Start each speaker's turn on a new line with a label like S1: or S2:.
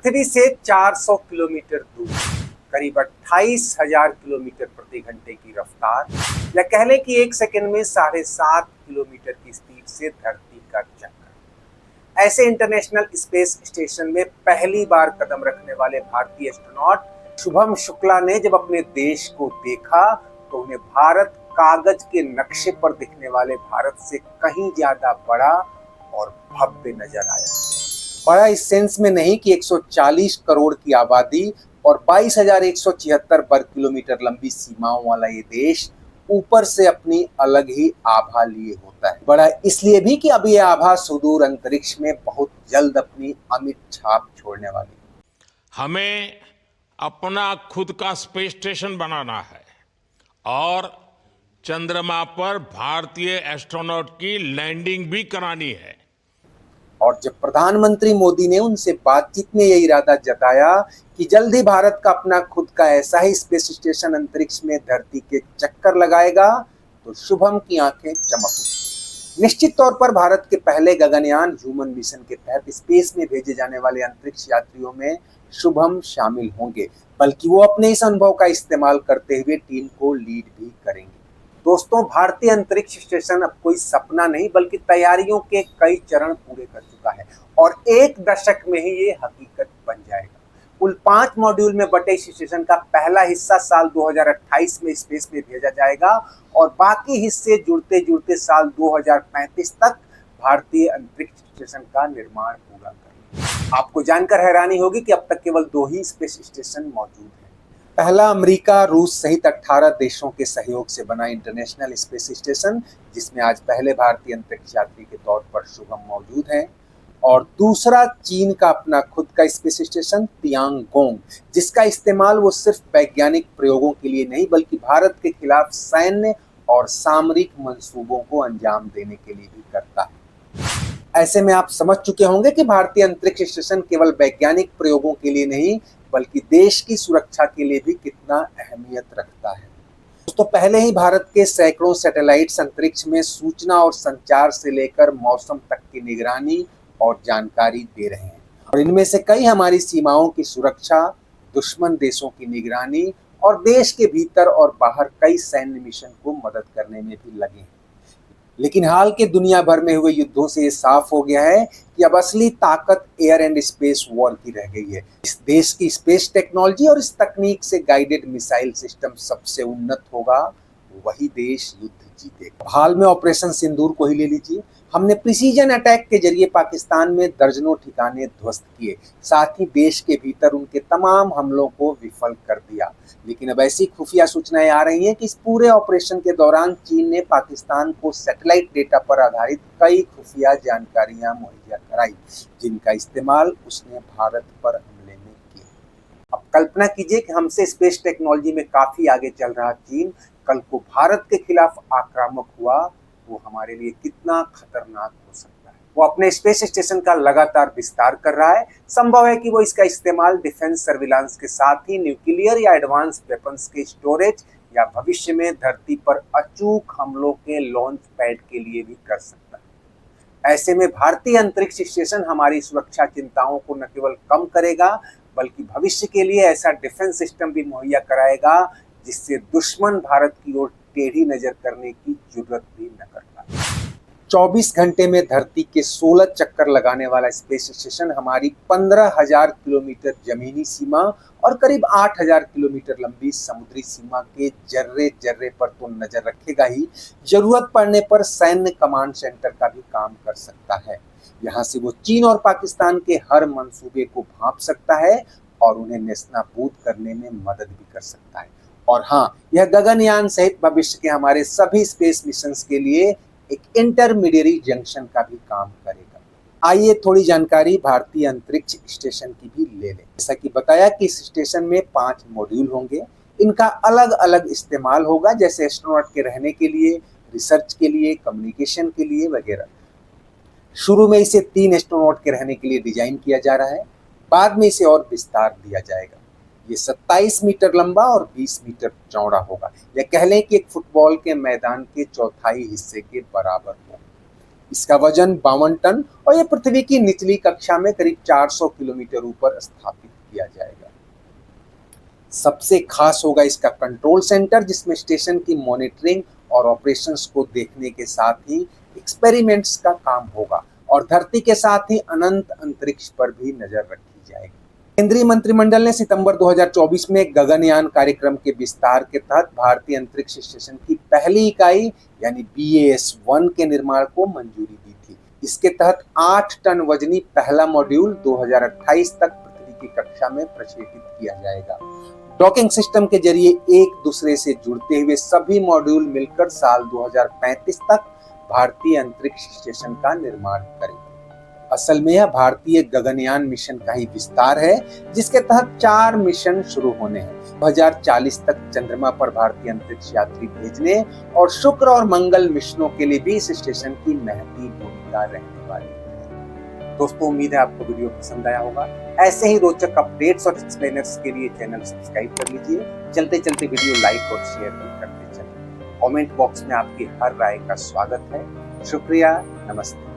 S1: पृथ्वी से 400 किलोमीटर दूर, करीब 28,000 किलोमीटर प्रति घंटे की रफ्तार, या कह लें कि एक सेकंड में 7.5 किलोमीटर की स्पीड से धरती का चक्कर। ऐसे इंटरनेशनल स्पेस स्टेशन में पहली बार कदम रखने वाले भारतीय एस्ट्रोनॉट शुभम शुक्ला ने जब अपने देश को देखा तो उन्हें भारत कागज के नक्शे पर दिखने वाले भारत से कहीं ज्यादा बड़ा और भव्य नजर आया। बड़ा इस सेंस में नहीं कि 140 करोड़ की आबादी और 22,176 वर्ग किलोमीटर लंबी सीमाओं वाला ये देश ऊपर से अपनी अलग ही आभा लिए होता है। बड़ा इसलिए भी कि अब ये आभा सुदूर अंतरिक्ष में बहुत जल्द अपनी अमिट छाप छोड़ने वाली है।
S2: हमें अपना खुद का स्पेस स्टेशन बनाना है और चंद्रमा पर भारतीय एस्ट्रोनॉट की लैंडिंग भी करानी है।
S1: और जब प्रधानमंत्री मोदी ने उनसे बातचीत में यह इरादा जताया कि जल्द ही भारत का अपना खुद का ऐसा ही स्पेस स्टेशन अंतरिक्ष में धरती के चक्कर लगाएगा तो शुभम की आंखें चमक उठी। निश्चित तौर पर भारत के पहले गगनयान ह्यूमन मिशन के तहत स्पेस में भेजे जाने वाले अंतरिक्ष यात्रियों में शुभम शामिल होंगे, बल्कि वो अपने इस अनुभव का इस्तेमाल करते हुए टीम को लीड भी करेंगे। दोस्तों, भारतीय अंतरिक्ष स्टेशन अब कोई सपना नहीं बल्कि तैयारियों के कई चरण पूरे कर चुका है और एक दशक में ही ये हकीकत बन जाएगा। कुल 5 मॉड्यूल में बटे इस स्टेशन का पहला हिस्सा साल 2028 में स्पेस में भेजा जाएगा और बाकी हिस्से जुड़ते जुड़ते साल 2035 तक भारतीय अंतरिक्ष स्टेशन का निर्माण पूरा करेंगे। आपको जानकर हैरानी होगी कि अब तक केवल 2 ही स्पेस स्टेशन मौजूद हैं। पहला अमेरिका, रूस सहित 18 देशों के सहयोग से बना इंटरनेशनल स्पेस स्टेशन, जिसमें आज पहले भारतीय अंतरिक्ष यात्री के तौर पर शुभम मौजूद हैं, और दूसरा चीन का अपना खुद का स्पेस स्टेशन तियांगोंग, जिसका इस्तेमाल वो सिर्फ वैज्ञानिक प्रयोगों के लिए नहीं बल्कि भारत के खिलाफ सैन्य और सामरिक मंसूबों को अंजाम देने के लिए भी करता है। ऐसे में आप समझ चुके होंगे कि भारतीय अंतरिक्ष स्टेशन केवल वैज्ञानिक प्रयोगों के लिए नहीं बल्कि देश की सुरक्षा के लिए भी कितना अहमियत रखता है। दोस्तों, पहले ही भारत के सैकड़ों सैटेलाइट्स अंतरिक्ष में सूचना और संचार से लेकर मौसम तक की निगरानी और जानकारी दे रहे हैं, और इनमें से कई हमारी सीमाओं की सुरक्षा, दुश्मन देशों की निगरानी और देश के भीतर और बाहर कई सैन्य मिशन को मदद करने में भी लगे हैं। लेकिन हाल के दुनिया भर में हुए युद्धों से ये साफ हो गया है कि अब असली ताकत एयर एंड स्पेस वॉर की रह गई है। इस देश की स्पेस टेक्नोलॉजी और इस तकनीक से गाइडेड मिसाइल सिस्टम सबसे उन्नत होगा, वही देश युद्ध जीतेगा। हाल में ऑपरेशन सिंदूर को ही ले लीजिए। हमने प्रिसीजन अटैक के जरिए पाकिस्तान में दर्जनों ठिकाने ध्वस्त किए, साथ ही देश के भीतर उनके तमाम हमलों को विफल कर दिया। लेकिन अब ऐसी खुफिया सूचनाएं आ रही हैं कि इस पूरे ऑपरेशन के दौरान चीन ने पाकिस्तान को सैटेलाइट डेटा पर आधारित कई खुफिया जानकारियां मुहैया कराई, जिनका इस्तेमाल उसने भारत पर हमले में किया। अब कल्पना कीजिए कि हमसे स्पेस टेक्नोलॉजी में काफी आगे चल रहा चीन कल को भारत के खिलाफ आक्रामक हुआ, वो हमारे लिए कितना खतरनाक हो सकता है। वो अपने स्पेस स्टेशन का लगातार विस्तार कर रहा है। संभव है कि वो इसका इस्तेमाल डिफेंस सर्विलांस के साथ ही न्यूक्लियर या एडवांस वेपन्स के स्टोरेज या भविष्य में धरती पर अचूक हमलों के लॉन्च पैड के लिए भी कर सकता है। ऐसे में भारतीय अंतरिक्ष स्टेशन हमारी सुरक्षा चिंताओं को न केवल कम करेगा बल्कि भविष्य के लिए ऐसा डिफेंस सिस्टम भी मुहैया कराएगा जिससे दुश्मन भारत की ओर टेढ़ी नजर करने की जरूरत भी न कर पाए। 24 घंटे में धरती के 16 चक्कर लगाने वाला स्पेस स्टेशन हमारी 15,000 किलोमीटर जमीनी सीमा और करीब 8,000 किलोमीटर लंबी समुद्री सीमा के जर्रे जर्रे पर तो नजर रखेगा ही, जरूरत पड़ने पर सैन्य कमांड सेंटर का भी काम कर सकता है। यहाँ से वो चीन और पाकिस्तान के हर मंसूबे को भांप सकता है और उन्हें नेस्तनाबूद करने में मदद भी कर सकता है। और हाँ, यह गगनयान सहित भविष्य के हमारे सभी स्पेस मिशंस के लिए एक इंटरमीडिएरी जंक्शन का भी काम करेगा। आइए थोड़ी जानकारी भारतीय अंतरिक्ष स्टेशन की भी ले लें। जैसा कि बताया कि इस स्टेशन में 5 मॉड्यूल होंगे। इनका अलग अलग इस्तेमाल होगा, जैसे एस्ट्रोनॉट के रहने के लिए, रिसर्च के लिए, कम्युनिकेशन के लिए वगैरह। शुरू में इसे 3 एस्ट्रोनॉट के रहने के लिए डिजाइन किया जा रहा है, बाद में इसे और विस्तार दिया जाएगा। ये 27 मीटर लंबा और 20 मीटर चौड़ा होगा, या कह लें कि एक फुटबॉल के मैदान के चौथाई हिस्से के बराबर होगा। इसका वजन 52 टन और यह पृथ्वी की निचली कक्षा में करीब 400 किलोमीटर ऊपर स्थापित किया जाएगा। सबसे खास होगा इसका कंट्रोल सेंटर, जिसमें स्टेशन की मॉनिटरिंग और ऑपरेशंस को देखने के साथ ही एक्सपेरिमेंट्स का काम होगा और धरती के साथ ही अनंत अंतरिक्ष पर भी नजर रखी जाएगी। केंद्रीय मंत्रिमंडल ने सितंबर 2024 में गगनयान कार्यक्रम के विस्तार के तहत भारतीय अंतरिक्ष स्टेशन की पहली इकाई यानी BAS-1 के निर्माण को मंजूरी दी थी। इसके तहत 8 टन वजनी पहला मॉड्यूल 2028 तक पृथ्वी की कक्षा में प्रक्षेपित किया जाएगा। डॉकिंग सिस्टम के जरिए एक दूसरे से जुड़ते हुए सभी मॉड्यूल मिलकर साल 2035 तक भारतीय अंतरिक्ष स्टेशन का निर्माण करेंगे। असल में यह भारतीय गगनयान मिशन का ही विस्तार है, जिसके तहत 4 मिशन शुरू होने हैं। 2040 तक चंद्रमा पर भारतीय अंतरिक्ष यात्री भेजने और शुक्र और मंगल मिशनों के लिए भी इस स्टेशन की महती भूमिका रहने वाली है। दोस्तों, उम्मीद है आपको वीडियो पसंद आया होगा। ऐसे ही रोचक अपडेट्स और एक्सप्लेनर्स के लिए चैनल सब्सक्राइब कर लीजिए। चलते चलते वीडियो लाइक और शेयर भी करते चलिए। कमेंट बॉक्स में आपकी हर राय का स्वागत है। शुक्रिया, नमस्ते।